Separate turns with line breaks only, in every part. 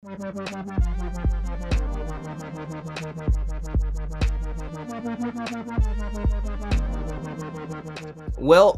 Well,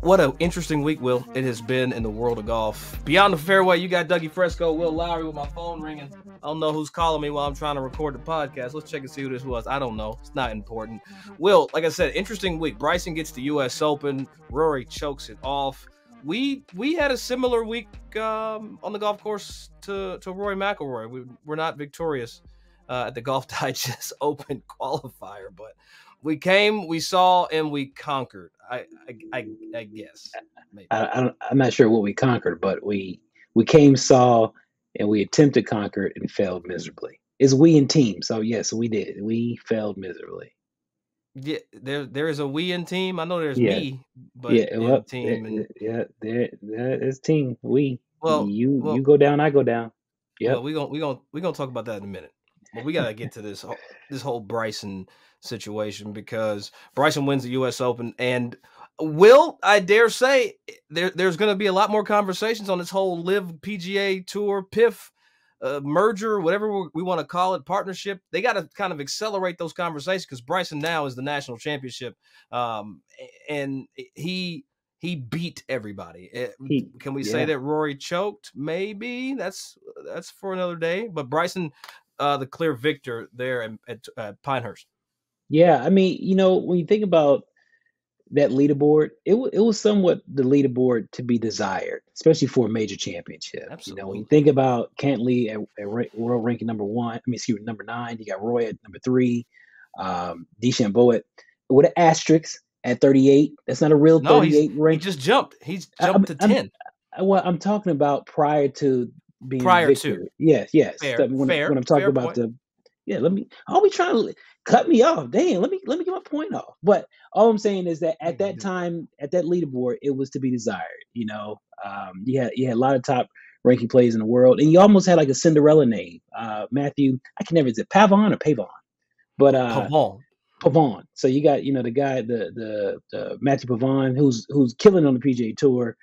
what an interesting week, Will, it has been in the world of golf. Beyond the Fairway, you got Dougie Fresco, Will Lowery with my phone ringing. I don't know who's calling me while I'm trying to record the podcast. Let's check and see who this was. I don't know. It's not important. Will, like I said, interesting week. Bryson gets the U.S. Open. Rory chokes it off. We had a similar week on the golf course to Rory McIlroy. We're not victorious at the Golf Digest Open qualifier, but we came, we saw, and we conquered. I guess. Maybe.
I'm not sure what we conquered, but we came, saw, and we attempted to conquer it and failed miserably. It's we in team, so yes, we did. We failed miserably.
Yeah, there is a we in team. I know there's me, but team.
It's team. We.
Well,
you go down, I go down.
Yeah, well, we gonna talk about that in a minute. But we gotta get to this whole Bryson situation, because Bryson wins the U.S. Open, and Will, I dare say, there's going to be a lot more conversations on this whole Live PGA Tour PIF merger, whatever we want to call it, partnership. They got to kind of accelerate those conversations, because Bryson now is the national championship, and he beat everybody. Can we say that Rory choked? Maybe that's for another day. But Bryson, the clear victor there at Pinehurst.
Yeah, I mean, when you think about that leaderboard, it was somewhat the leaderboard to be desired, especially for a major championship.
Absolutely.
When you think about Cantley at world ranking number 9, you got Roy at number 3, DeChambeau with an asterisk at 38. That's not a real 38 rank.
He just jumped. He's jumped to 10.
I'm talking about prior to being
to.
Yes.
Fair,
when I'm talking about
point.
I'll be trying to cut me off. Damn, let me get my point off. But all I'm saying is that at that time, at that leaderboard, it was to be desired. You had a lot of top ranking players in the world, and you almost had like a Cinderella name. Matthew, I can never, is it Pavon or Pavon? But Pavon. So you got the guy, the Matthew Pavon, who's killing on the PGA Tour.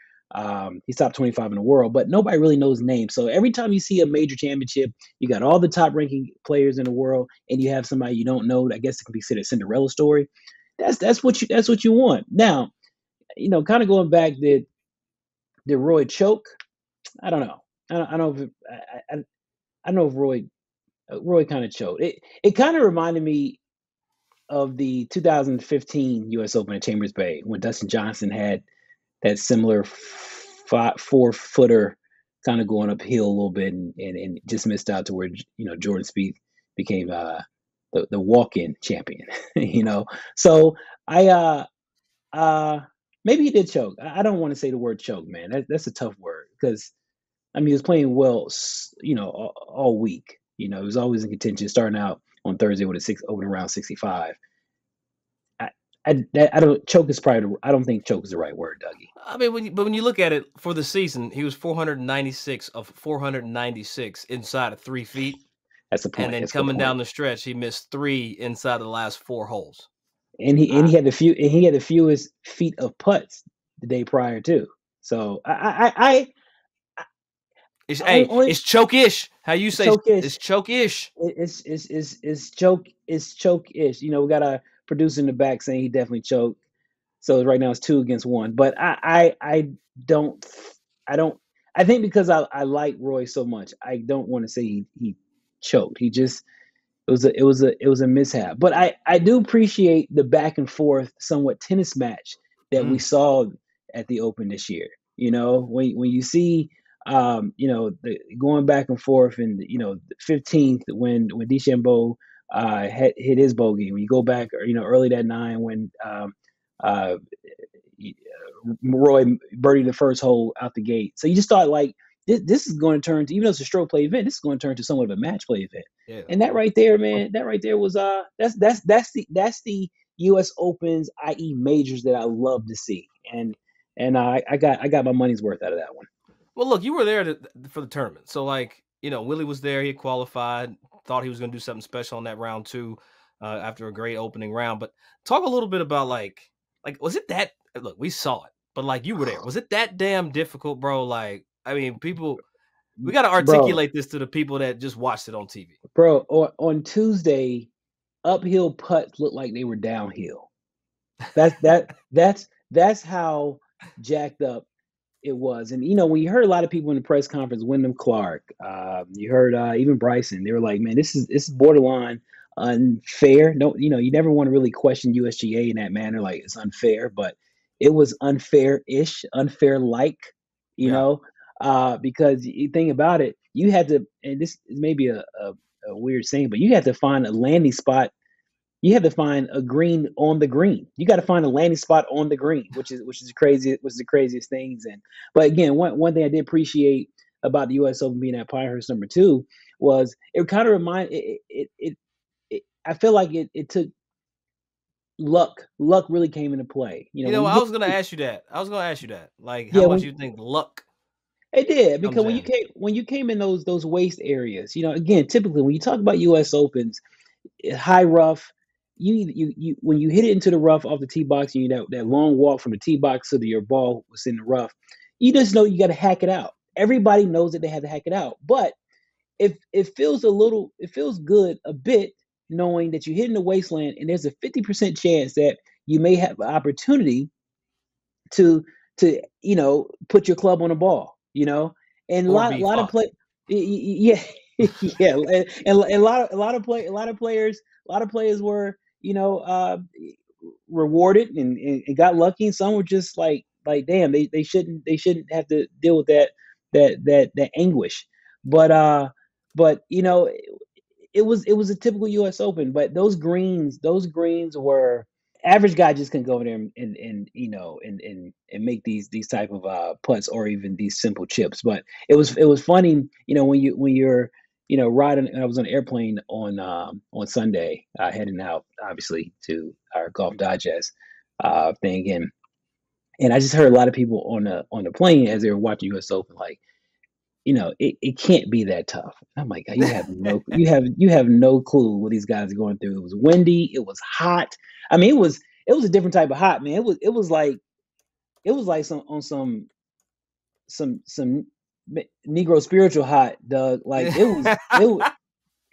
He's top 25 in the world, but nobody really knows his name. So every time you see a major championship, you got all the top ranking players in the world, and you have somebody you don't know. I guess it can be considered a Cinderella story. That's what you want. Now, kind of going back, did Roy choke? I don't know. I don't know if Roy kind of choked. It kind of reminded me of the 2015 U.S. Open at Chambers Bay, when Dustin Johnson had that similar 4-footer kind of going uphill a little bit, and just missed out to where Jordan Spieth became the walk-in champion. So maybe he did choke. I don't want to say the word choke, man. That's a tough word, because he was playing well, all week. He was always in contention, starting out on Thursday with a opening round 65. I don't think choke is the right word, Dougie.
I mean, when you look at it for the season, he was 496 of 496 inside of 3 feet.
That's the point.
And then coming down the stretch, he missed 3 inside of the last 4 holes.
And he had the fewest feet of putts the day prior too. So it's choke-ish. How you say it's choke-ish? It's choke-ish. We got a producer in the back saying he definitely choked. So right now it's 2 against 1. But I think because I like Roy so much, I don't want to say he choked. He just it was a mishap. But I do appreciate the back and forth, somewhat tennis match that we saw at the Open this year. When you see the going back and forth, and the 15th when DeChambeau hit his bogey. When you go back, early that 9 when Roy birdied the first hole out the gate. So you just thought, like, this is going to turn to, even though it's a stroke play event, this is going to turn to somewhat of a match play event.
Yeah.
And that right there, man, was that's the U.S. Opens, i.e. majors, that I love to see. And I got my money's worth out of that one.
Well, look, you were there for the tournament. So, Wille was there. He qualified, thought he was going to do something special on that round 2 after a great opening round. But talk a little bit about, was it that – look, we saw it. But, you were there. Was it that damn difficult, bro? People We got to articulate this to the people that just watched it on TV.
Bro, on Tuesday, uphill putts looked like they were downhill. That's how jacked up it was. And when you heard a lot of people in the press conference, Wyndham Clark, you heard even Bryson, they were like, man, this is borderline unfair. No, you never want to really question USGA in that manner, like it's unfair, but it was unfair-ish, unfair-like, because you think about it, you had to, and this is maybe a weird saying, but you had to find a landing spot. You have to find a green on the green. You got to find a landing spot on the green, which is crazy. Was the craziest things. But again, one thing I did appreciate about the U.S. Open being at Pinehurst #2 was it kind of I feel like it took luck. Luck really came into play.
I was going to ask you that. Like, how much you think luck?
It did, because when you came in those waste areas, again, typically when you talk about U.S. Opens, high rough. You when you hit it into the rough off the tee box, and that long walk from the tee box to your ball was in the rough, you just know you got to hack it out. Everybody knows that they have to hack it out, but it feels good a bit knowing that you hit in the wasteland, and there's a 50% chance that you may have an opportunity to put your club on the ball, and a lot of play, yeah, yeah, and a lot of players were rewarded and got lucky, and some were just like damn, they shouldn't have to deal with that anguish, but it was a typical U.S. Open, but those greens were, average guy just couldn't go over there and make these type of putts or even these simple chips. But it was funny, when you're riding. I was on an airplane on Sunday, heading out obviously to our Golf Digest thing, and I just heard a lot of people on the plane as they were watching U.S. Open, like, it can't be that tough. I'm like, you have no clue what these guys are going through. It was windy, it was hot. I mean, it was a different type of hot, man. It was like some Negro spiritual hot, Doug. Like it was hot.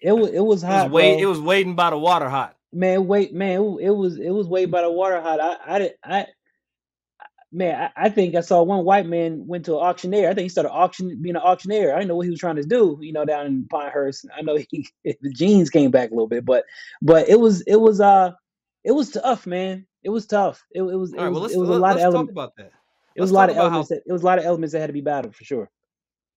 It was waiting by the water hot.
Man, it was waiting by the water hot. I think I saw one white man went to an auctioneer. I think he started being an auctioneer. I didn't know what he was trying to do, down in Pinehurst. I know the jeans came back a little bit, but it was tough, man. It was tough. It was a lot of elements.
Talk about that.
It was a lot of elements. It was a lot of elements that had to be battled for sure.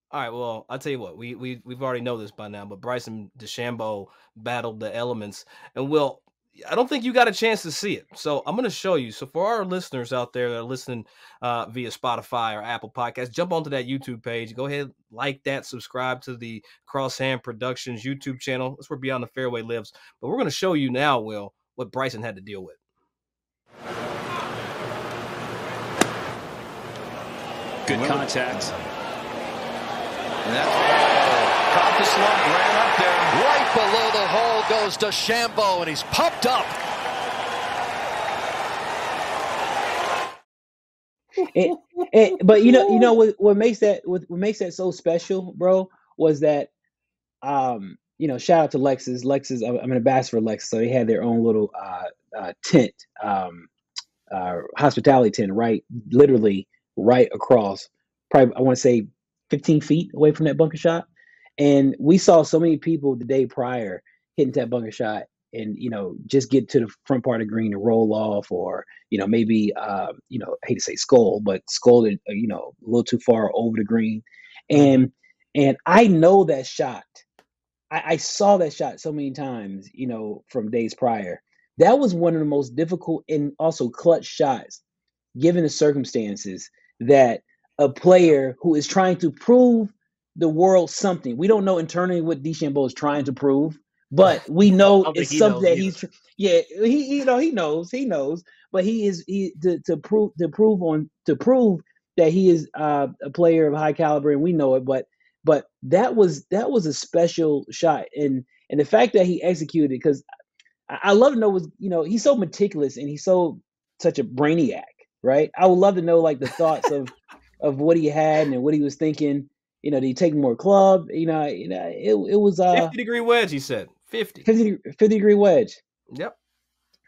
All right, well, I'll tell you what, we've already know this by now, but Bryson DeChambeau battled the elements, and Will, I don't think you got a chance to see it, so I'm going to show you. So for our listeners out there that are listening via Spotify or Apple Podcasts, jump onto that YouTube page. Go ahead, like that, subscribe to the Crosshand Productions YouTube channel. That's where Beyond the Fairway lives. But we're going to show you now, Will, what Bryson had to deal with.
Good contact. And that's caught the slump, ran up there. Right below the hole goes DeChambeau, and he's pumped up.
But what makes that so special, bro, was that shout out to Lexus. Lexus, I'm an ambassador for Lexus, so they had their own little tent, hospitality tent, literally right across, probably I want to say 15 feet away from that bunker shot. And we saw so many people the day prior hitting that bunker shot and, just get to the front part of the green and roll off, or, maybe, I hate to say skull it, a little too far over the green. And I know that shot. I saw that shot so many times, from days prior. That was one of the most difficult and also clutch shots, given the circumstances, that a player who is trying to prove the world something. We don't know internally what DeChambeau is trying to prove, but we know it's something that he knows, but to prove that he is a player of high caliber, and we know it, but that was a special shot, and the fact that he executed, because I love to know he's so meticulous and he's such a brainiac, right? I would love to know, like, the thoughts of what he had and what he was thinking, Did he take more club? It was
50-degree wedge. He said 50
degree wedge.
Yep.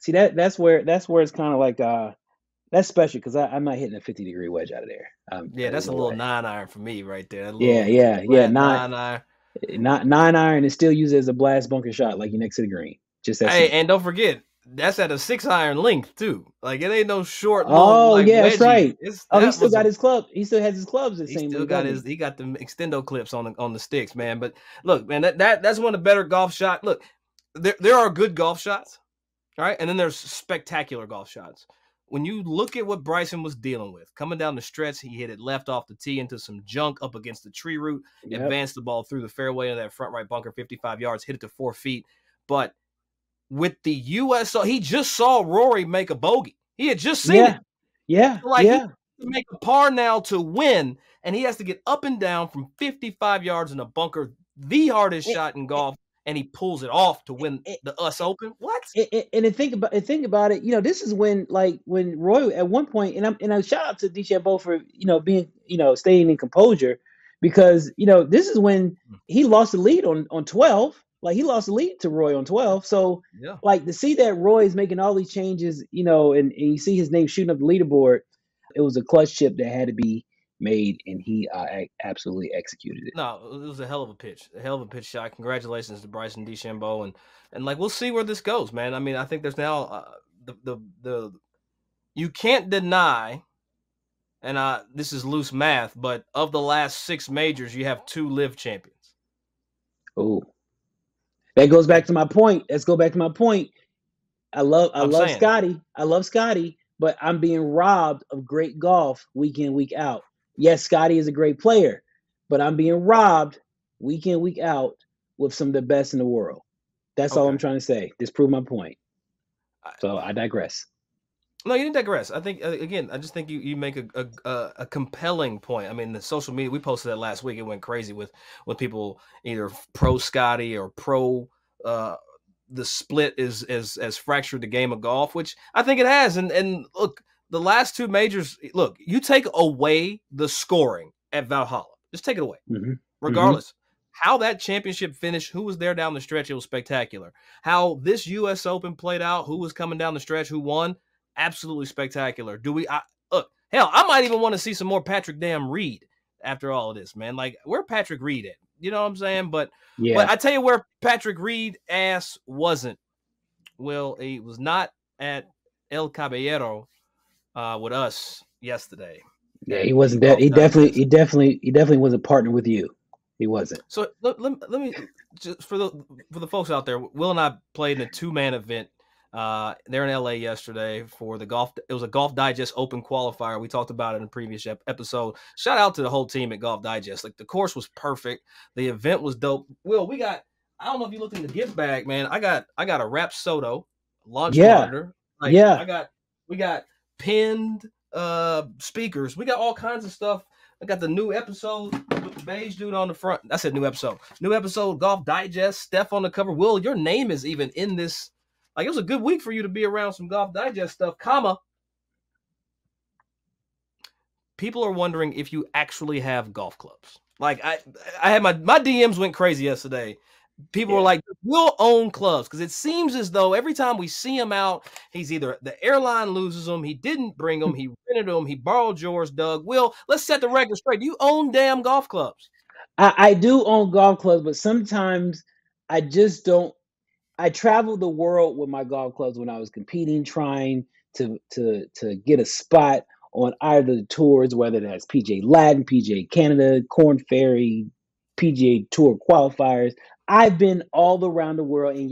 See that's where it's kind of like that's special because I'm not hitting a 50-degree wedge out of there.
Yeah, that's a little 9-iron for me right there.
Yeah.
9-iron.
9-iron is still used as a blast bunker shot, like you're next to the green. Just that.
Hey, and don't forget that's at a 6-iron length too. Like it ain't no short.
Oh
like,
yeah,
wedgie.
that's right. He still got his club. He still has his clubs. The same.
He got the extendo clips on the sticks, man. But look, man, that's one of the better golf shots. Look, there are good golf shots, right? And then there's spectacular golf shots. When you look at what Bryson was dealing with, coming down the stretch, he hit it left off the tee into some junk up against the tree root, advanced the ball through the fairway into that front right bunker, 55 yards, hit it to 4 feet. But with the U.S., he just saw Rory make a bogey. He had just seen it.
Yeah.
He has to make a par now to win, and he has to get up and down from 55 yards in a bunker, the hardest shot in golf. And he pulls it off to win the US Open. What?
And think about it. This is when Roy at one point, and I shout out to DeChambeau for being staying in composure, because this is when he lost the lead on 12. Like he lost the lead to Roy on 12. So like to see that Roy is making all these changes, and you see his name shooting up the leaderboard, it was a clutch chip that had to be made, and he absolutely executed it.
No, it was a hell of a pitch shot. Congratulations to Bryson DeChambeau, and like we'll see where this goes, man. I mean, I think there's now the you can't deny, and this is loose math, but of the last 6 majors, you have 2 live champions.
Oh, that goes back to my point. Let's go back to my point. I love Scotty. I love Scotty, but I'm being robbed of great golf week in, week out. Yes, Scotty is a great player, but I'm being robbed week in, week out with some of the best in the world. That's all I'm trying to say. Just prove my point. So I digress.
No, you didn't digress. I think, again, I just think you make a compelling point. I mean, the social media, we posted that last week. It went crazy with people either pro Scotty or pro the split has fractured the game of golf, which I think it has. And look, the last 2 majors, look, you take away the scoring at Valhalla. Just take it away. Regardless. How that championship finished, who was there down the stretch, it was spectacular. How this U.S. Open played out, who was coming down the stretch, who won, absolutely spectacular. Look, hell, I might even want to see some more Patrick damn Reed after all of this, man. Like, where Patrick Reed at? You know what I'm saying? But I tell you where Patrick Reed ass wasn't. Well, he was not at El Caballero with us yesterday.
Yeah, he wasn't that. He definitely wasn't partnered with you. He wasn't.
So let me just for the folks out there. Will and I played in a 2-man event. They're in LA yesterday for the golf. It was a Golf Digest Open qualifier. We talked about it in a previous episode. Shout out to the whole team at Golf Digest. Like the course was perfect. The event was dope. Will, we got. I don't know if you looked in the gift bag, man. I got a Rapsodo launch monitor. Like, we got pinned speakers. We got all kinds of stuff. I got the new episode with the beige dude on the front. I said new episode, Golf Digest, Steph on the cover. Will, your name is even in this. Like, it was a good week for you to be around some Golf Digest stuff, people are wondering if you actually have golf clubs. Like, I had my DMs went crazy yesterday. People were like, we'll own clubs, because it seems as though every time we see him out, he's either the airline loses them, he didn't bring them, he rented them, he borrowed yours, Doug. Will, let's set the record straight. Do you own damn golf clubs?
I do own golf clubs, but sometimes I just don't. I traveled the world with my golf clubs when I was competing, trying to get a spot on either the tours, whether that's PGA Latin, PGA Canada, Korn Ferry, PGA Tour qualifiers. I've been all around the world and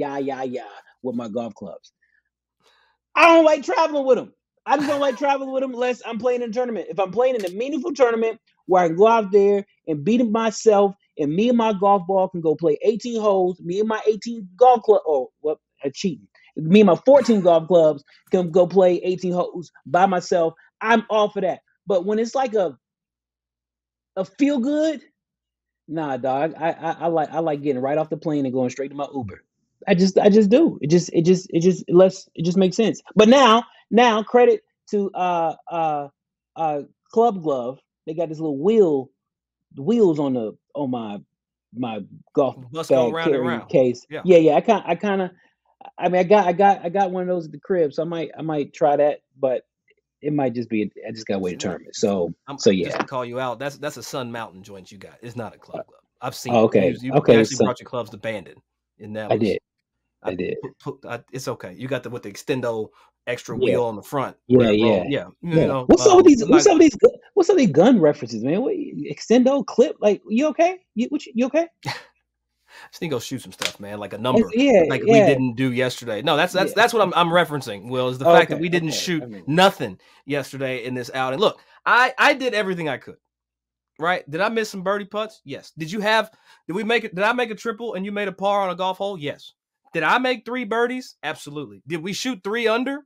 with my golf clubs. I don't like traveling with them. I just don't like traveling with them unless I'm playing in a tournament. If I'm playing in a meaningful tournament where I can go out there and beat it myself, and me and my golf ball can go play 18 holes, me and my 18 golf club, cheating. Me and my 14 golf clubs can go play 18 holes by myself. I'm all for that. But when it's like a feel good, nah, dog. I like getting right off the plane and going straight to my Uber. I just do. It just makes sense. But now credit to Club Glove. They got this little wheel wheels on my golf
Bus go
bag
round and
carrying
round.
case.
Yeah.
Yeah. I got one of those at the crib, so I might try that, but it might just be I just gotta wait to tournament. So
Just
yeah.
to call you out, that's a Sun Mountain joint you got. It's not a club. I've seen
Oh,
it.
okay.
You
Okay.
actually
So
brought your clubs to Bandon, and that
I
was
did. I did.
it's okay. You got with the extendo extra
Yeah.
wheel on the front.
Yeah.
You
Yeah.
know,
What's up with these gun references, man? What, extendo clip? Like, you okay? You okay?
Just need to go shoot some stuff, man. Like a number,
Yeah.
like we didn't do yesterday. No, that's what I'm referencing. Will, is the fact that we didn't shoot nothing yesterday in this outing. Look, I did everything I could. Right? Did I miss some birdie putts? Yes. Did I make a triple and you made a par on a golf hole? Yes. Did I make 3 birdies? Absolutely. Did we shoot 3 under?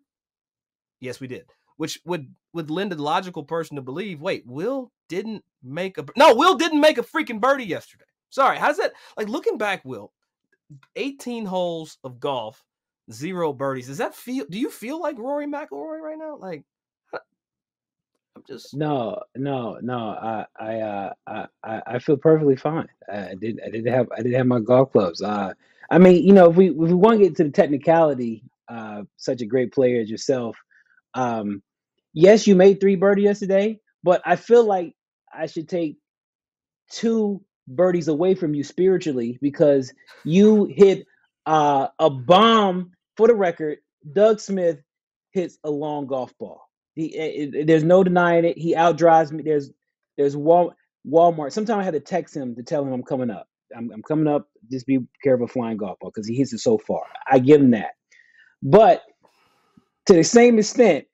Yes, we did. Which would lend a logical person to believe, wait, Will didn't make a freaking birdie yesterday. Sorry, how's that? Like, looking back, Will, 18 holes of golf, 0 birdies. Do you feel like Rory McIlroy right now? Like, I'm just
No. I feel perfectly fine. I didn't have my golf clubs. I mean, if we want to get to the technicality, such a great player as yourself, yes, you made 3 birdies yesterday, but I feel like I should take 2 birdies away from you spiritually because you hit a bomb. For the record, Doug Smith hits a long golf ball. There's no denying it. He outdrives me. There's Walmart. Sometimes I had to text him to tell him I'm coming up. I'm coming up. Just be careful flying golf ball because he hits it so far. I give him that. But to the same extent,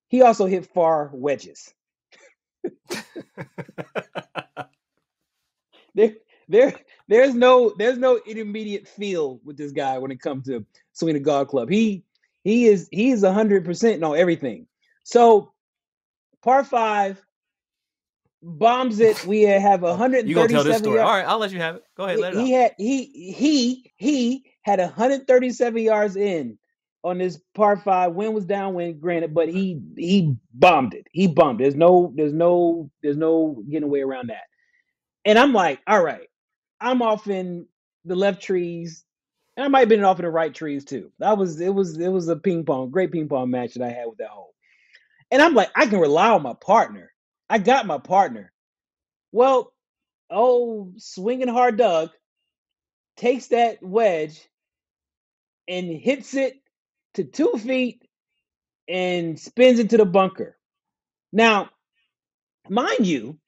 he also hit far wedges. There's no intermediate feel with this guy when it comes to swinging a golf club. He is 100% on everything. So par 5 bombs it. We have 137.
You gonna tell this story? All right, I'll let you have it. Go ahead. Let it out.
He had 137 yards in on this par 5. Wind was downwind, granted, but he bombed it. He bombed. There's no getting away around that. And I'm like, all right, I'm off in the left trees, and I might have been off in the right trees too. It was a great ping pong match that I had with that hole. And I'm like, I can rely on my partner. I got my partner. Well, swinging hard Doug takes that wedge and hits it to 2 feet and spins into the bunker. Now, mind you,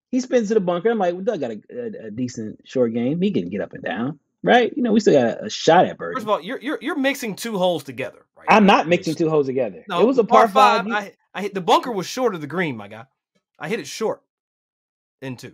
he spins to the bunker. I'm like, well, Doug got a decent short game. He can get up and down, right? We still got a shot at birdie.
First of all, you're mixing 2 holes together, right?
I'm not mixing 2 holes together.
No,
it was a par 5.
I hit the bunker was short of the green, my guy. I hit it short in 2.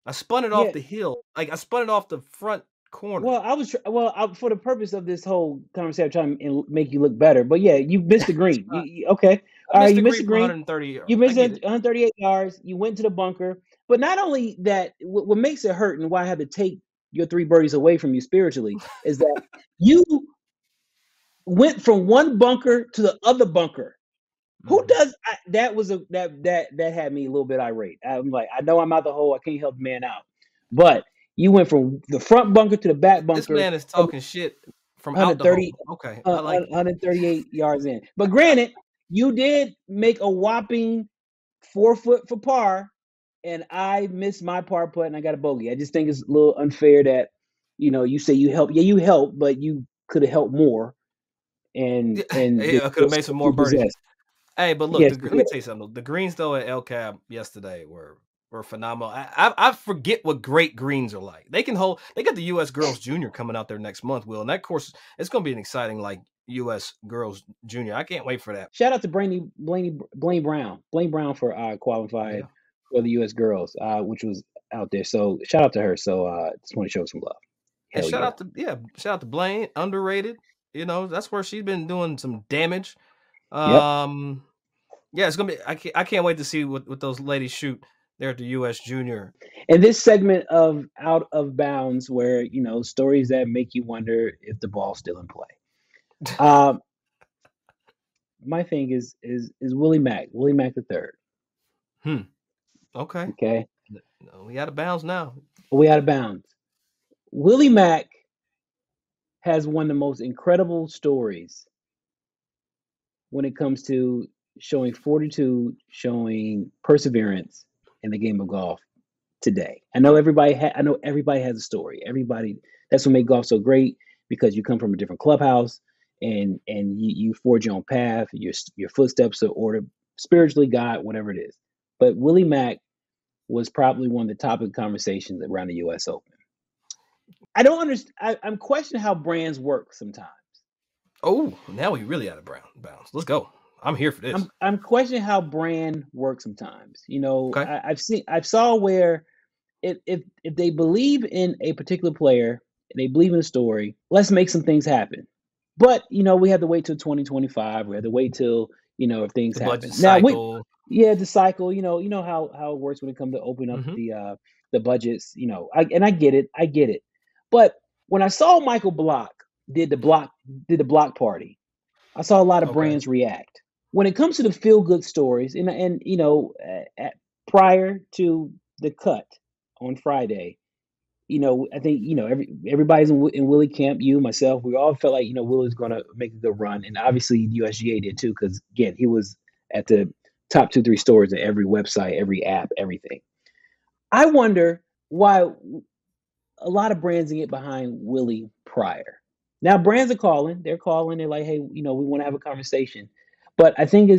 I spun it off the hill, like I spun it off the front corner.
Well, for the purpose of this whole conversation, I'm trying to make you look better. But yeah, you missed the green. Okay. All right, you missed the green.
130 yards.
You missed 138 yards. You went to the bunker. But not only that, what makes it hurt and why I had to take your 3 birdies away from you spiritually is that you went from one bunker to the other bunker. Who does that had me a little bit irate. I'm like, I know I'm out the hole. I can't help the man out. But you went from the front bunker to the back bunker.
This man is talking shit from out the hole. Okay. I like
138 yards in. But granted, you did make a whopping 4 foot for par, and I missed my par putt and I got a bogey. I just think it's a little unfair that, you say you helped. Yeah, you helped, but you could have helped more. And
I could have made some more birdies. Hey, but look, let me tell you something. The greens though at El Cab yesterday were phenomenal. I forget what great greens are like. They got the U.S. Girls Junior coming out there next month, Will, and that course it's going to be an exciting U.S. Girls Junior. I can't wait for that.
Shout out to Blaine Brown for qualified for the U.S. Girls, which was out there. So shout out to her. So just want to show some love.
And shout out to Blaine, underrated. That's where she's been doing some damage. It's gonna be. I can't wait to see what those ladies shoot there at the U.S. Junior.
And this segment of Out of Bounds, where stories that make you wonder if the ball's still in play. My thing is Willie Mack the third.
Okay.
Okay.
No, we out of bounds now.
We out of bounds. Willie Mack has one of the most incredible stories when it comes to showing fortitude, showing perseverance in the game of golf today. I know everybody has a story. Everybody, that's what makes golf so great, because you come from a different clubhouse and you forge your own path. Your footsteps are ordered spiritually, God, whatever it is. But Willie Mack was probably one of the topic conversations around the U.S. Open. I don't understand. I'm questioning how brands work sometimes.
Oh, now we really out of bounds. Let's go. I'm here for this.
I'm questioning how brand works sometimes. You know,
Okay.
I've saw where if they believe in a particular player and they believe in a story, let's make some things happen. But you know, we have to wait till 2025. We have to wait till, you know, if things
The
happen.
budget
Now,
cycle.
the cycle. You know how it works when it comes to opening up the budgets. You know, I get it. But when I saw Michael Block did the block party, I saw a lot of
Okay.
brands react. When it comes to the feel good stories, and you know, prior to the cut on Friday, you know, I think, you know, everybody's in Willie camp. You, myself, we all felt like, you know, Willie's going to make a good run, and obviously USGA did too, because again, he was at the top 2-3 stores in every website, every app, everything. I wonder why a lot of brands get behind Willie prior. Now brands are calling. They're calling. They're like, hey, you know, we want to have a conversation. But I think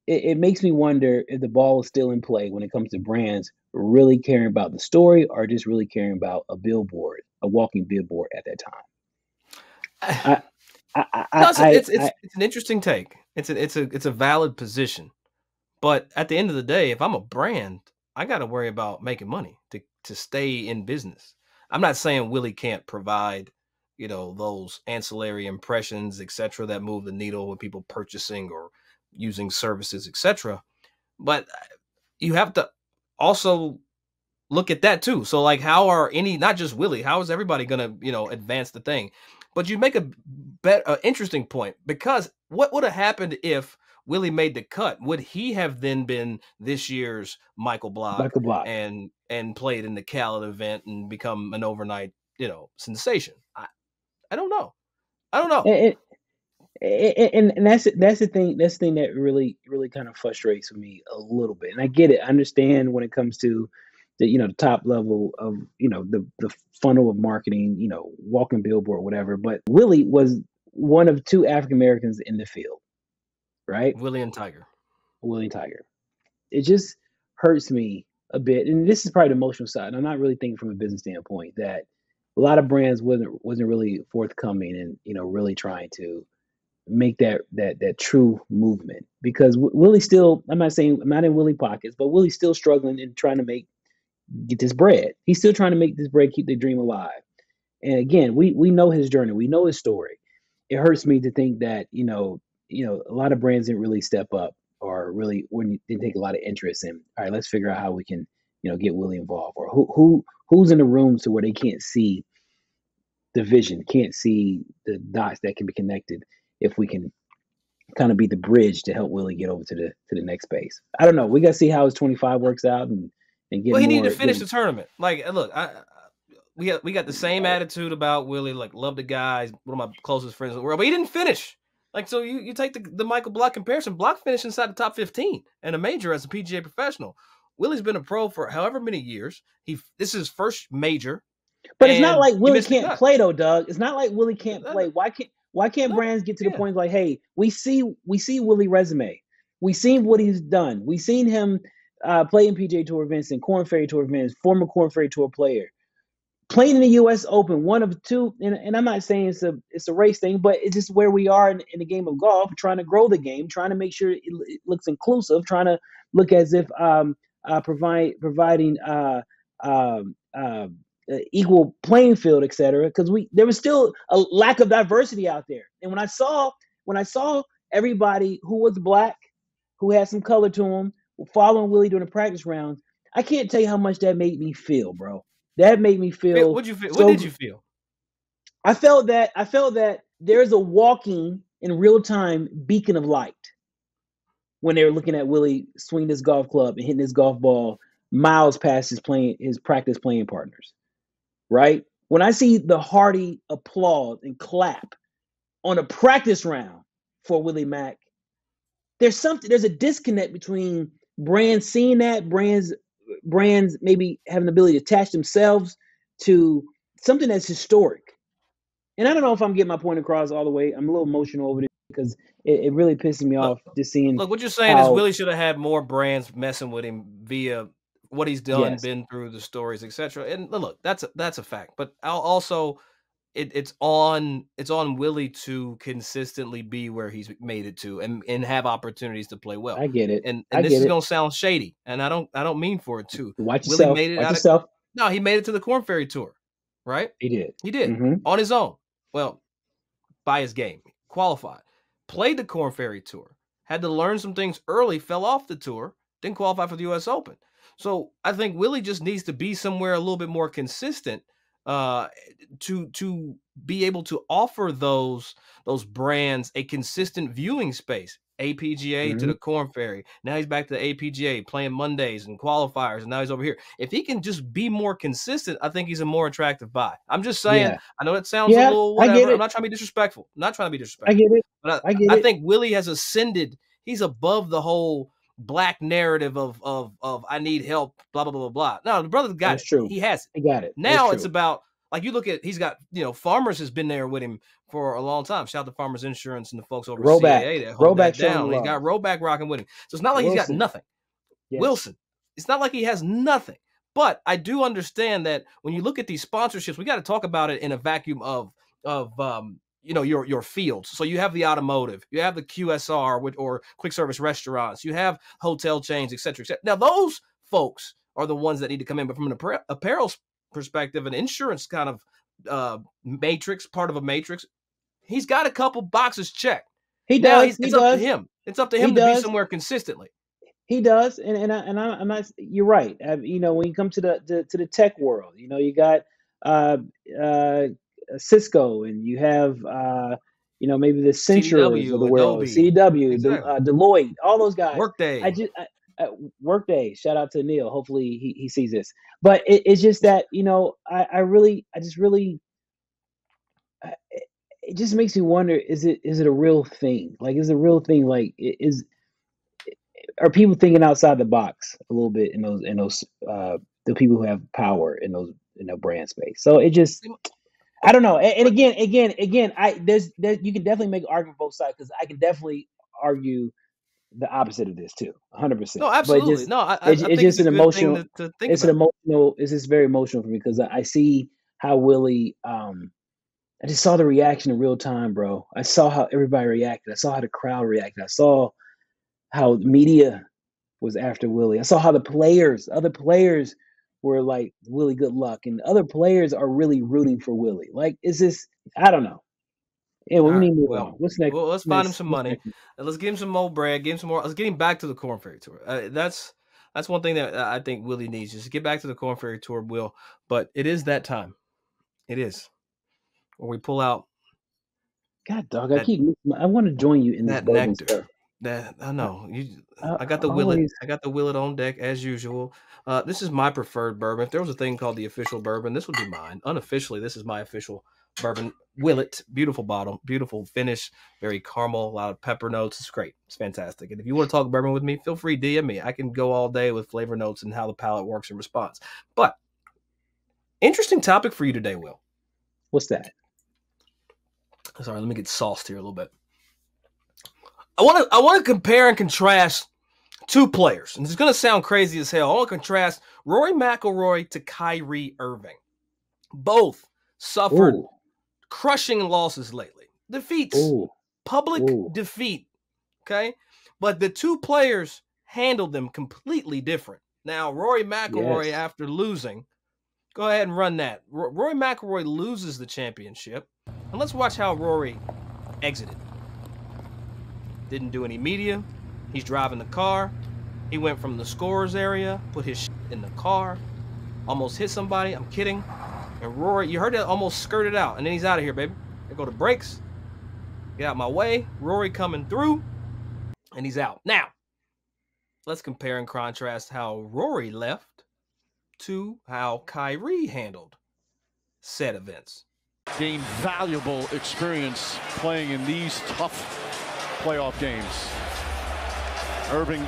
it makes me wonder if the ball is still in play when it comes to brands really caring about the story, or just really caring about a billboard, a walking billboard at that time.
It's an interesting take. It's a valid position. But at the end of the day, if I'm a brand, I got to worry about making money to stay in business. I'm not saying Willie can't provide, you know, those ancillary impressions, etc., that move the needle with people purchasing or using services, etc. But you have to also look at that too. So like, how are not just Willie, how is everybody going to, you know, advance the thing? But you make a interesting point, because what would have happened if Willie made the cut? Would he have then been this year's Michael Block and played in the Khaled event and become an overnight, you know, sensation? I don't know.
And that's the thing. That's the thing that really kind of frustrates me a little bit. And I get it. I understand when it comes to the, you know, the top level of, you know, the funnel of marketing, you know, walking billboard, whatever. But Willie was one of 2 African Americans in the field, right?
Willie and Tiger.
It just hurts me a bit, and this is probably the emotional side. I'm not really thinking from a business standpoint, that a lot of brands wasn't really forthcoming and, you know, really trying to make that true movement, because Willie still, I'm not in Willie pockets, but Willie's still struggling and trying to get this bread. He's still trying to make this bread, keep the dream alive. And again, we know his journey, we know his story. It hurts me to think that, you know, a lot of brands didn't really step up, or really didn't take a lot of interest in, all right, let's figure out how we can, you know, get Willie involved, or who's in the room to where they can't see the vision, can't see the dots that can be connected, if we can kind of be the bridge to help Willie get over to the next base. I don't know. We got to see how his 25 works out and get.
Well, he needed to finish the tournament. Like, look, we got the same attitude about Willie. Like, love the guy, one of my closest friends in the world, but he didn't finish. Like, so you take the Michael Block comparison. Block finished inside the top 15 and a major as a PGA professional. Willie's been a pro for however many years. This is his first major.
But it's not like Willie can't play, though, Doug. It's not like Willie can't play. Why can't brands get to the point like, hey, we see Willie's resume. We seen what he's done. We seen him play in PGA Tour events and Korn Ferry Tour events, former Korn Ferry Tour player, playing in the U.S. Open, one of 2. And I'm not saying it's a race thing, but it's just where we are in the game of golf, trying to grow the game, trying to make sure it looks inclusive, trying to look as if providing equal playing field, et cetera, because there was still a lack of diversity out there. And when I saw everybody who was black, who had some color to them, following Willie during the practice rounds, I can't tell you how much that made me feel, bro. That made me feel.
What did you feel?
I felt that there's a walking in real time beacon of light when they were looking at Willie swing this golf club and hitting this golf ball miles past his practice playing partners, right? When I see the hearty applause and clap on a practice round for Willie Mack, there's a disconnect between brands seeing that, brands maybe having the ability to attach themselves to something that's historic. And I don't know if I'm getting my point across all the way. I'm a little emotional over this because it really pisses me off just seeing.
Look, what you're saying is Willie should have had more brands messing with him via what he's done, been through, the stories, etc. And look, that's a fact. But also, it's on Willie to consistently be where he's made it to and have opportunities to play well.
I get it.
And this is gonna sound shady, and I don't mean for it to.
Watch
Willie
yourself.
made it
Watch yourself.
No, he made it to the Korn Ferry Tour, right?
He did.
On his own. Well, by his game, qualified, played the Korn Ferry Tour, had to learn some things early, fell off the tour, didn't qualify for the U.S. Open. So I think Willie just needs to be somewhere a little bit more consistent to be able to offer those brands a consistent viewing space. APGA to the Korn Ferry. Now he's back to the APGA playing Mondays and qualifiers, and now he's over here. If he can just be more consistent, I think he's a more attractive buy. I'm just saying. I know it sounds a little whatever. I'm not trying to be disrespectful. I
get it.
But
I
think Willie has ascended. He's above the whole black narrative of I need help, blah blah blah blah blah. No, the brother's got it.
True.
He has it.
He got it.
Now it's about, like, you look at, he's got, Farmers has been there with him for a long time. Shout out to Farmers Insurance and the folks over at CAA that hold that down. He's got Roback rocking with him. So it's not like he's got nothing. Yes. Wilson, it's not like he has nothing. But I do understand that when you look at these sponsorships, we got to talk about it in a vacuum of your fields. So you have the automotive, you have the QSR or quick service restaurants, you have hotel chains, et cetera, et cetera. Now those folks are the ones that need to come in. But from an apparel perspective, an insurance kind of matrix, part of a matrix, he's got a couple boxes checked.
He does.
It's up to him. It's up to him to be somewhere consistently.
He does, and I'm not. You're right. When you come to the tech world, you got Cisco, and you have maybe the Centuries of the world, CDW, exactly. Deloitte, all those guys.
Workday.
Workday. Shout out to Neil. Hopefully he sees this. But it's just that it just makes me wonder: is it a real thing? Like, is it a real thing? Like, are people thinking outside the box a little bit in those the people who have power in the brand space? So it just, I don't know. And again, you can definitely make an argument both sides, because I can definitely argue the opposite of this too, 100%.
No, absolutely.
It's just an emotional. It's just very emotional for me, because I see how Willie. I just saw the reaction in real time, bro. I saw how everybody reacted. I saw how the crowd reacted. I saw how media was after Willie. I saw how other players were like, Willie, good luck. And other players are really rooting for Willie. Like, is this, I don't know. Yeah, we need to move on. What's next?
Well, let's find him some money. Let's give him some more bread. Give him some more. Let's get him back to the Korn Ferry Tour. That's one thing that I think Willie needs, just to get back to the Korn Ferry Tour, Will. But it is that time. It is. Or we pull out.
God, dog, I want to join you in
that
this
nectar.
Stuff.
That I know. I got the Wille. I got the Wille on deck as usual. This is my preferred bourbon. If there was a thing called the official bourbon, this would be mine. Unofficially, this is my official bourbon. Wille. Beautiful bottle, beautiful finish, very caramel, a lot of pepper notes. It's great. It's fantastic. And if you want to talk bourbon with me, feel free to DM me. I can go all day with flavor notes and how the palate works in response. But interesting topic for you today, Will.
What's that?
Sorry, let me get sauced here a little bit. I want to compare and contrast two players, and it's going to sound crazy as hell. I want to contrast Rory McIlroy to Kyrie Irving. Both suffered crushing losses lately. Defeats, public defeat, okay? But the two players handled them completely different. Now, Rory McIlroy, after losing, go ahead and run that. Rory McIlroy loses the championship. And let's watch how Rory exited. Didn't do any media. He's driving the car. He went from the scorer's area, put his shit in the car, almost hit somebody. I'm kidding. And Rory, you heard that, almost skirted out. And then he's out of here, baby. They go to brakes. Get out my way. Rory coming through. And he's out. Now, let's compare and contrast how Rory left to how Kyrie handled said events.
Gained valuable experience playing in these tough playoff games. Irving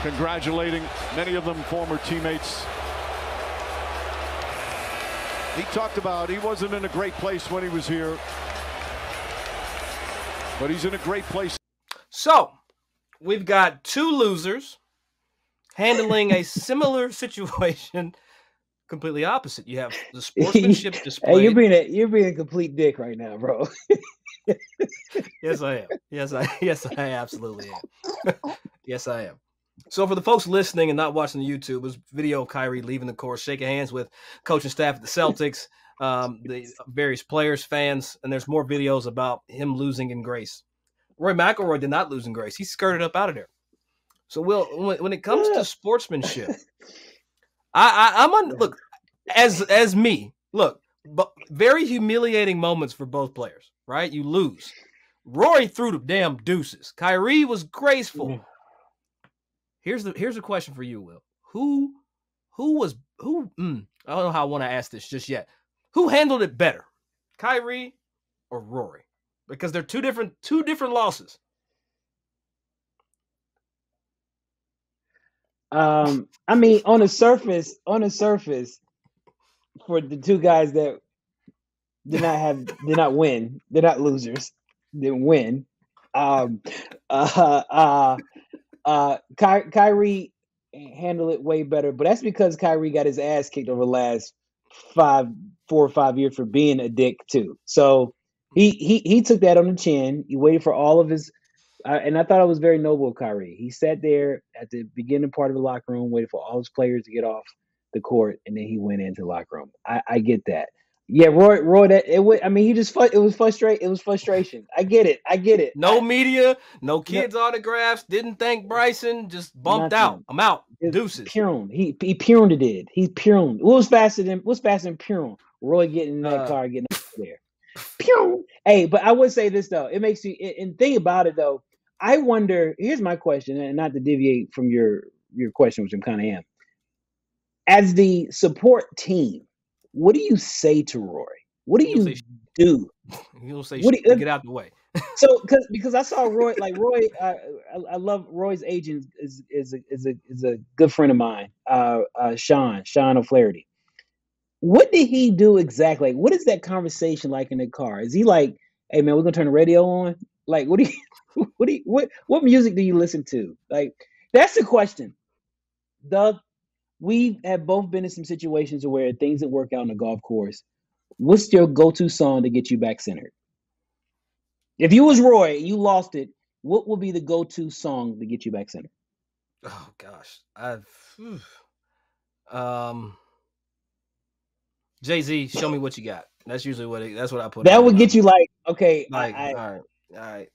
congratulating many of them former teammates. He talked about he wasn't in a great place when he was here, but he's in a great place.
So we've got two losers handling a similar situation. Completely opposite. You have the sportsmanship display.
Hey, you're being a complete dick right now, bro.
Yes, I am. Yes, I absolutely am. Yes, I am. So for the folks listening and not watching the YouTube, it was video of Kyrie leaving the course, shaking hands with coaching staff at the Celtics, the various players, fans, and there's more videos about him losing in grace. Rory McIlroy did not lose in grace. He skirted up out of there. So, Will, when it comes to sportsmanship, look, as me, look, but very humiliating moments for both players, right? You lose. Rory threw the damn deuces. Kyrie was graceful. Here's a question for you, Will. Who I don't know how I want to ask this just yet. Who handled it better, Kyrie or Rory? Because they're two different losses.
I mean, on the surface, for the two guys that did not win, they're not losers, didn't win. Kyrie handled it way better, but that's because Kyrie got his ass kicked over the last 4 or 5 years for being a dick too. So he took that on the chin. He waited for all of his. And I thought it was very noble of Kyrie. He sat there at the beginning part of the locker room, waited for all his players to get off the court, and then he went into the locker room. I get that. Yeah, Roy. It was frustrating. It was frustration. I get it.
No media, no kids' autographs. Didn't thank Bryson. Just bumped out. I'm out. Deuces.
Purun. He puruned it. He puruned. What's faster than purun? Roy getting in that car, getting out there. Purun. Hey, but I would say this though. It makes you and think about it though. I wonder, here's my question, and not to deviate from your question, which I kind of am. As the support team, what do you say to Rory? What do you do?
You'll say, get out the way.
So, because I saw Roy, I love Roy's agent is a good friend of mine, Sean O'Flaherty. What did he do exactly? Like, what is that conversation like in the car? Is he like, hey man, we're gonna turn the radio on? Like, what music do you listen to? Like, that's the question. We have both been in some situations where things didn't work out on the golf course. What's your go-to song to get you back centered? If you was Roy and you lost it, what would be the go-to song to get you back centered?
Oh gosh, Jay-Z, show me what you got. That's usually that's what I put.
That would get you like, okay,
all right.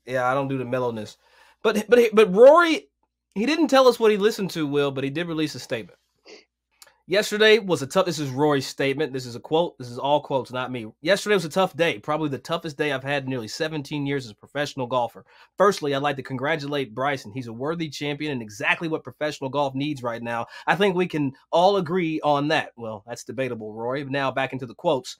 Yeah, I don't do the mellowness. But Rory, he didn't tell us what he listened to, Will, but he did release a statement. Yesterday was a tough, this is Rory's statement. This is a quote. This is all quotes, not me. Yesterday was a tough day, probably the toughest day I've had in nearly 17 years as a professional golfer. Firstly, I'd like to congratulate Bryson. He's a worthy champion and exactly what professional golf needs right now. I think we can all agree on that. Well, that's debatable, Rory. Now back into the quotes.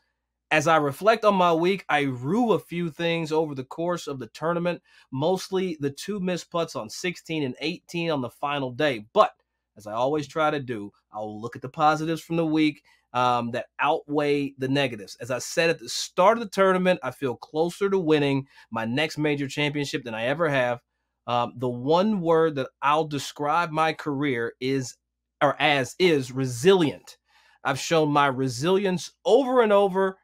As I reflect on my week, I rue a few things over the course of the tournament, mostly the 2 missed putts on 16 and 18 on the final day. But as I always try to do, I'll look at the positives from the week that outweigh the negatives. As I said at the start of the tournament, I feel closer to winning my next major championship than I ever have. The one word that I'll describe my career is resilient. I've shown my resilience over and over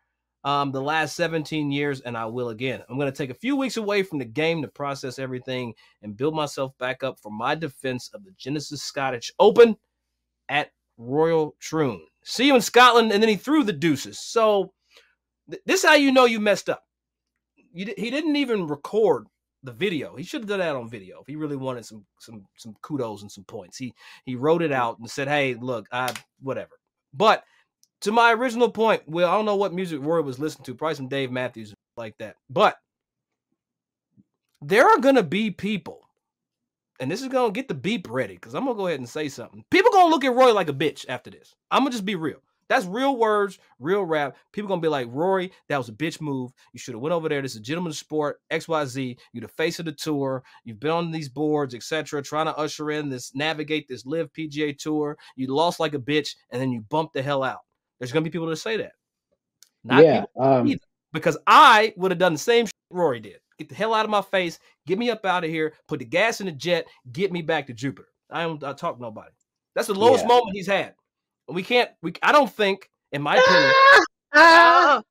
the last 17 years, and I will again. I'm going to take a few weeks away from the game to process everything and build myself back up for my defense of the Genesis Scottish Open at Royal Troon. See you in Scotland, and then he threw the deuces. So this is how you know you messed up. He didn't even record the video. He should have done that on video if he really wanted some kudos and some points. He wrote it out and said, hey, look, whatever. But to my original point, well, I don't know what music Rory was listening to, probably some Dave Matthews like that. But there are going to be people and this is going to get the beep ready because I'm going to go ahead and say something. People going to look at Roy like a bitch after this. I'm going to just be real. That's real words, real rap. People going to be like, Rory, that was a bitch move. You should have went over there. This is a gentleman's sport, XYZ. You're the face of the tour. You've been on these boards, etc., trying to usher in this, navigate this live PGA Tour. You lost like a bitch, and then you bumped the hell out. There's going to be people that say that. Not people either. Because I would have done the same shit Rory did. Get the hell out of my face. Get me up out of here. Put the gas in the jet. Get me back to Jupiter. I don't talk to nobody. That's the lowest moment he's had. I don't think, in my opinion.
I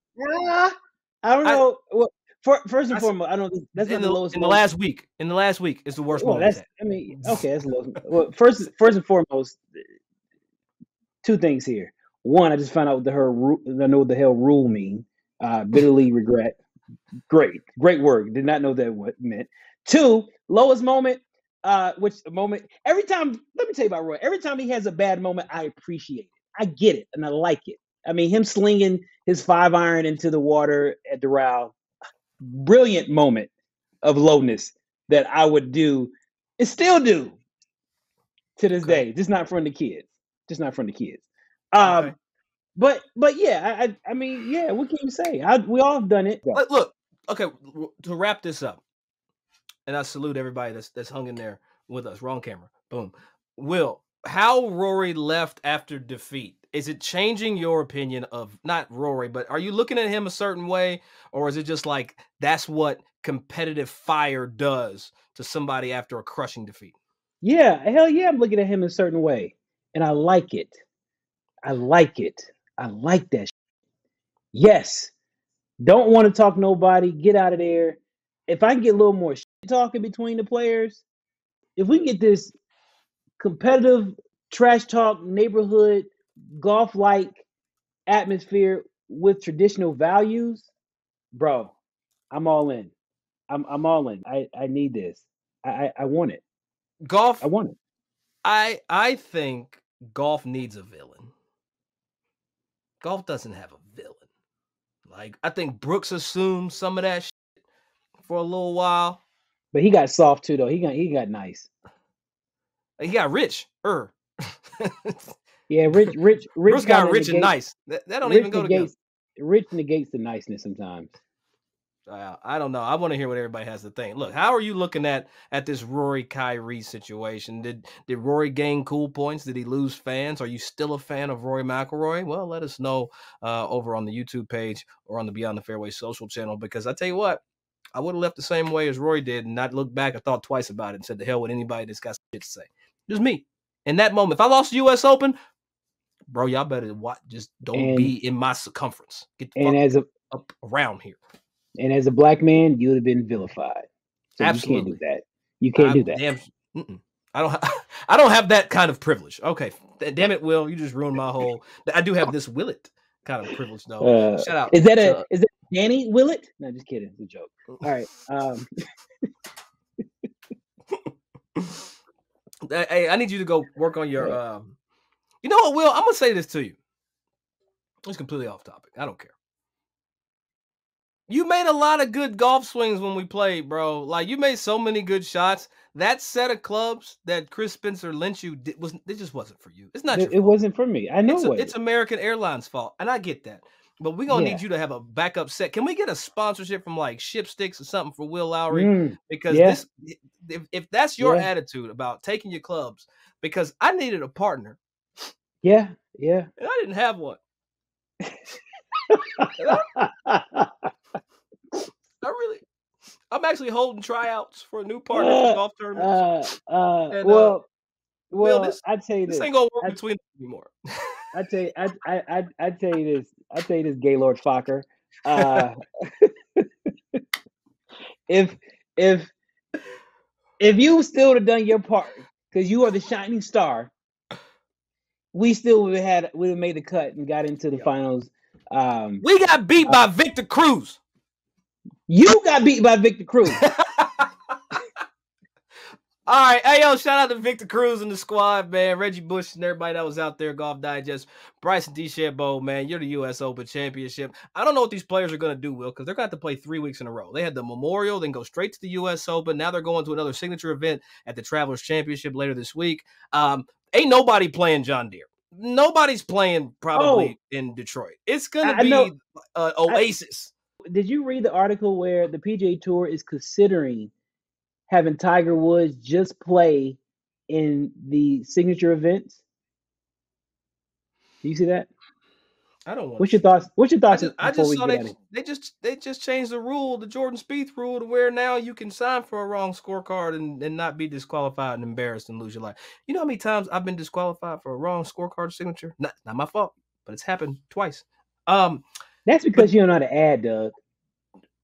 don't know. Well, first and foremost, I don't think that's not the lowest.
In the last week, it's the worst moment.
That's the lowest. Well, first and foremost, two things here. One, I just found out I know what the hell rule mean. Bitterly regret. Great word. Did not know that what it meant. Two, lowest moment. Every time, let me tell you about Roy. Every time he has a bad moment, I appreciate it. I get it, and I like it. I mean, him slinging his 5-iron into the water at the Doral, brilliant moment of lowness that I would do and still do to this day. Just not from the kids. Okay. But yeah, I mean, yeah, what can you say? We all have done it.
Look, okay, to wrap this up, and I salute everybody that's hung in there with us. Wrong camera. Boom. Will, how Rory left after defeat, is it changing your opinion of, not Rory, but are you looking at him a certain way, or is it just like that's what competitive fire does to somebody after a crushing defeat?
Yeah, hell yeah, I'm looking at him a certain way, and I like it. I like that shit. Yes. Don't want to talk nobody. Get out of there. If I can get a little more shit talking between the players, if we can get this competitive trash talk neighborhood golf-like atmosphere with traditional values, bro, I'm all in. I'm all in. I need this. I want it.
Golf.
I want it.
I think golf needs a villain. Golf doesn't have a villain. Like, I think Brooks assumed some of that shit for a little while.
But he got soft too, though. He got nice.
He got rich.
Yeah, rich.
Brooks got rich and nice. That don't even go together.
Rich negates the niceness sometimes.
I don't know. I want to hear what everybody has to think. Look, how are you looking at this Rory Kyrie situation? Did Rory gain cool points? Did he lose fans? Are you still a fan of Rory McIlroy? Well, let us know over on the YouTube page or on the Beyond the Fairway social channel, because I tell you what, I would have left the same way as Rory did and not looked back or thought twice about it and said, the hell with anybody that's got shit to say. Just me. In that moment, if I lost the U.S. Open, bro, y'all better watch. Just don't be in my circumference. Get the fuck up around here.
And as a black man, you would have been vilified. So
absolutely.
You can't do that. You can't do that.
I don't have that kind of privilege. Okay. Damn it, Will. You just ruined my whole. I do have this Willett kind of privilege, though. Shout out.
Is that Danny Willett? No, just kidding. It's a joke. All right.
Hey, I need you to go work on your. You know what, Will? I'm gonna say this to you. It's completely off topic. I don't care. You made a lot of good golf swings when we played, bro. Like, you made so many good shots. That set of clubs that Chris Spencer lent you it just wasn't for you. It's not your fault.
It wasn't for me. I know
it's American Airlines' fault, and I get that. But we're gonna need you to have a backup set. Can we get a sponsorship from like Shipsticks or something for Will Lowery? Because if that's your attitude about taking your clubs, because I needed a partner.
Yeah.
And I didn't have one. I'm actually holding tryouts for a new partner for golf tournaments.
Well, I tell you this
ain't gonna work between us anymore.
I tell you this, Gaylord Fokker. If you still would have done your part, because you are the shining star, we still would have made the cut and got into the finals.
We got beat by Victor Cruz.
You got beat by Victor Cruz.
All right. Hey, yo, shout out to Victor Cruz and the squad, man. Reggie Bush and everybody that was out there, Golf Digest. Bryson DeChambeau, man, you're the U.S. Open Championship. I don't know what these players are going to do, Will, because they're going to have to play 3 weeks in a row. They had the Memorial, then go straight to the U.S. Open. Now they're going to another signature event at the Travelers Championship later this week. Ain't nobody playing John Deere. Nobody's playing probably in Detroit. It's going to be Oasis.
Did you read the article where the PGA Tour is considering having Tiger Woods just play in the signature events? Do you see that?
I don't want.
What's your thoughts? What's your thoughts?
I just saw they just changed the rule, the Jordan Spieth rule, to where now you can sign for a wrong scorecard and not be disqualified and embarrassed and lose your life. You know how many times I've been disqualified for a wrong scorecard signature? Not my fault, but it's happened twice.
That's because you don't know how to add, Doug.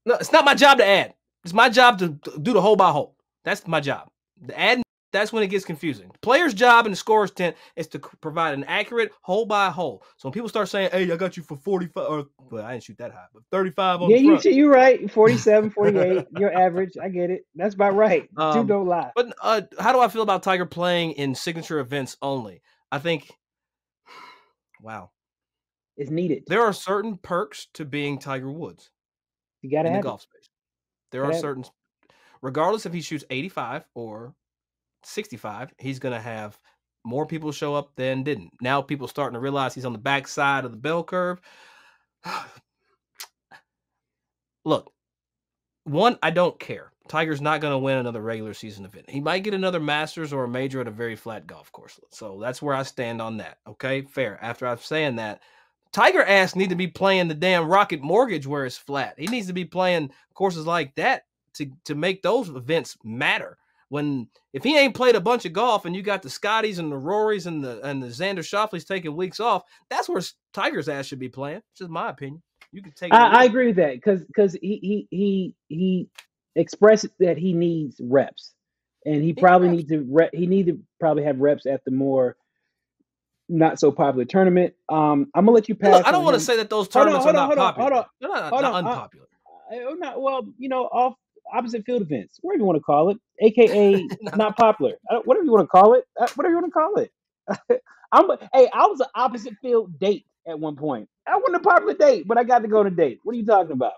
No, it's not my job to add. It's my job to do the hole by hole. That's my job. The add, that's when it gets confusing. The player's job in the scorer's tent is to provide an accurate hole by hole. So when people start saying, hey, I got you for 45, well, I didn't shoot that high, but 35 on the front.
Yeah, you're right. 47, 48, your average. I get it. That's about right. Two don't lie.
But how do I feel about Tiger playing in signature events only? I think, wow.
It's needed.
There are certain perks to being Tiger Woods.
You got to have
in the golf space. There are certain, regardless if he shoots 85 or 65, he's going to have more people show up than didn't. Now people starting to realize he's on the back side of the bell curve. Look, one, I don't care. Tiger's not going to win another regular season event. He might get another Masters or a major at a very flat golf course. So that's where I stand on that. Okay, fair. After I'm saying that, Tiger ass need to be playing the damn Rocket Mortgage where it's flat. He needs to be playing courses like that to make those events matter. If he ain't played a bunch of golf and you got the Scotties and the Rorys and the Xander Schauffele's taking weeks off, that's where Tiger's ass should be playing. Just my opinion. You can take.
I agree with that because he expressed that he needs reps, and he probably needs to probably have reps at the more not so popular tournament. I'm gonna let you pass.
Look, I don't want to say that those tournaments are not popular. They're not unpopular.
Well, off opposite field events, whatever you want to call it, aka not popular, whatever you want to call it, I was an opposite field date at one point. I wasn't a popular date, but I got to go to date. What are you talking about?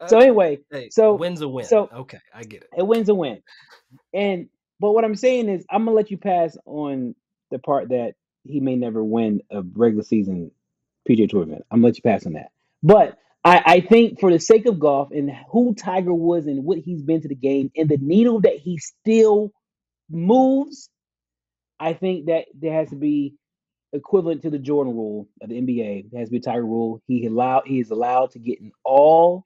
So anyway,
a win's a win. So okay, I get it.
A win's a win. But what I'm saying is, I'm gonna let you pass on the part that he may never win a regular season PGA Tour event. I'm gonna let you pass on that. But I think for the sake of golf and who Tiger Woods and what he's been to the game and the needle that he still moves, I think that there has to be equivalent to the Jordan rule of the NBA. There has to be a Tiger rule. He is allowed to get in all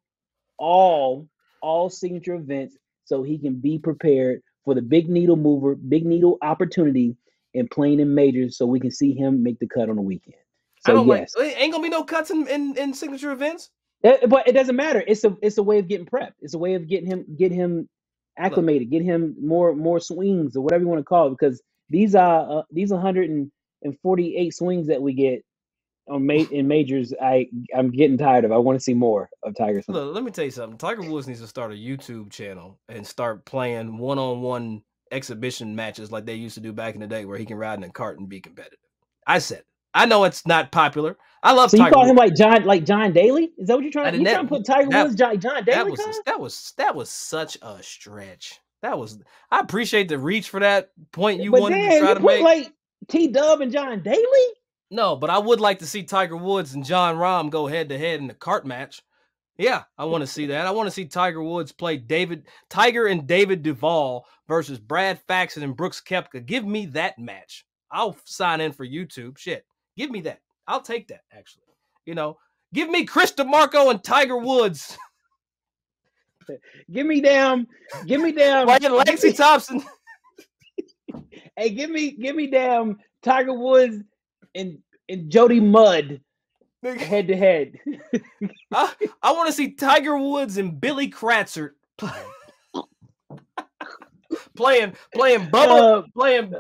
signature events so he can be prepared for the big needle mover, big needle opportunity and playing in majors so we can see him make the cut on the weekend. So yes.
Ain't gonna be no cuts in signature events.
But it doesn't matter. It's a way of getting prepped. It's a way of getting him acclimated, get him more swings or whatever you want to call it. Because these 148 swings that we get in majors, I'm getting tired of. I want to see more of Tiger.
Look, let me tell you something. Tiger Woods needs to start a YouTube channel and start playing one-on-one exhibition matches like they used to do back in the day, where he can ride in a cart and be competitive. I said it. I know it's not popular. I love. So Tiger
you call
Woods.
him like John Daly? Is that what you're trying to? You trying to put Tiger Woods John Daly?
That was such a stretch. I appreciate the reach for that point you wanted to try to make.
Like T-Dub and John Daly?
No, but I would like to see Tiger Woods and John Rahm go head to head in the cart match. Yeah, I want to see that. I want to see Tiger Woods play Tiger and David Duval versus Brad Faxon and Brooks Koepka. Give me that match. I'll sign in for YouTube. Shit. Give me that. I'll take that, actually. Give me Chris DeMarco and Tiger Woods.
Give me down.
Playing Lexi Thompson.
Hey, give me down Tiger Woods and Jody Mudd head to head.
I want to see Tiger Woods and Billy Kratzert playing Bubba, playing.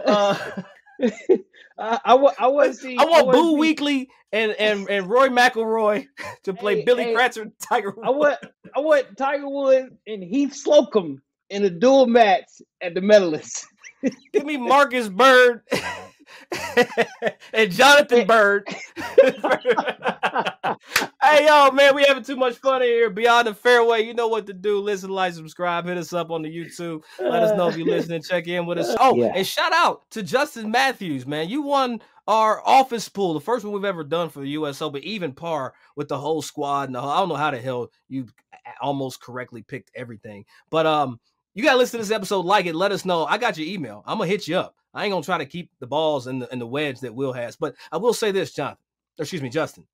I want to see.
I want Boo Weekley and Rory McIlroy to play Billy Kratzert and Tiger Woods.
I want Tiger Woods and Heath Slocum in a dual match at the Medalist.
Give me Marcus Bird and Jonathan Bird. Hey, yo, man, we having too much fun here. Beyond the Fairway, you know what to do. Listen, like, subscribe, hit us up on the YouTube. Let us know if you're listening. Check in with us. Oh, and shout out to Justin Matthews, man. You won our office pool, the first one we've ever done for the U.S. Open, even par with the whole squad. And I don't know how the hell you almost correctly picked everything. But you got to listen to this episode, like it, let us know. I got your email. I'm going to hit you up. I ain't going to try to keep the balls in the wedge that Will has. But I will say this, Justin.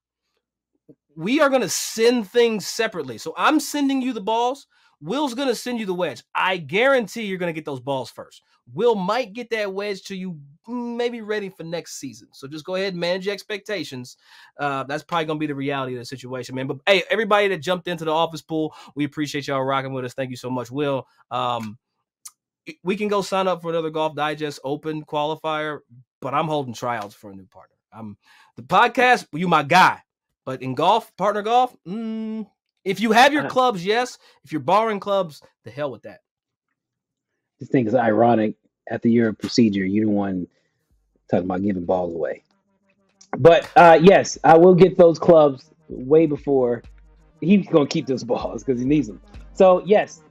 We are going to send things separately. So I'm sending you the balls. Will's going to send you the wedge. I guarantee you're going to get those balls first. Will might get that wedge to you maybe ready for next season. So just go ahead and manage your expectations. That's probably going to be the reality of the situation, man. But, hey, everybody that jumped into the office pool, we appreciate y'all rocking with us. Thank you so much, Will. We can go sign up for another Golf Digest Open qualifier, but I'm holding tryouts for a new partner. The podcast, you my guy. But in golf, partner golf, if you have your clubs, yes. If you're borrowing clubs, the hell with that.
This thing is ironic. After your procedure, you're the one talking about giving balls away. But yes, I will get those clubs way before he's going to keep those balls because he needs them. So yes,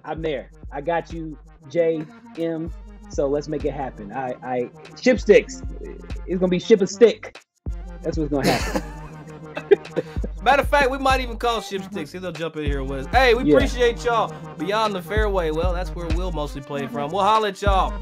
I'm there. I got you, J, M. So let's make it happen. I ship sticks. It's going to be ship a stick. That's what's going to happen.
Matter of fact, we might even call ship sticks. They'll jump in here with us. Hey, we appreciate y'all. Beyond the Fairway. Well, that's where Will mostly played from. We'll holler at y'all.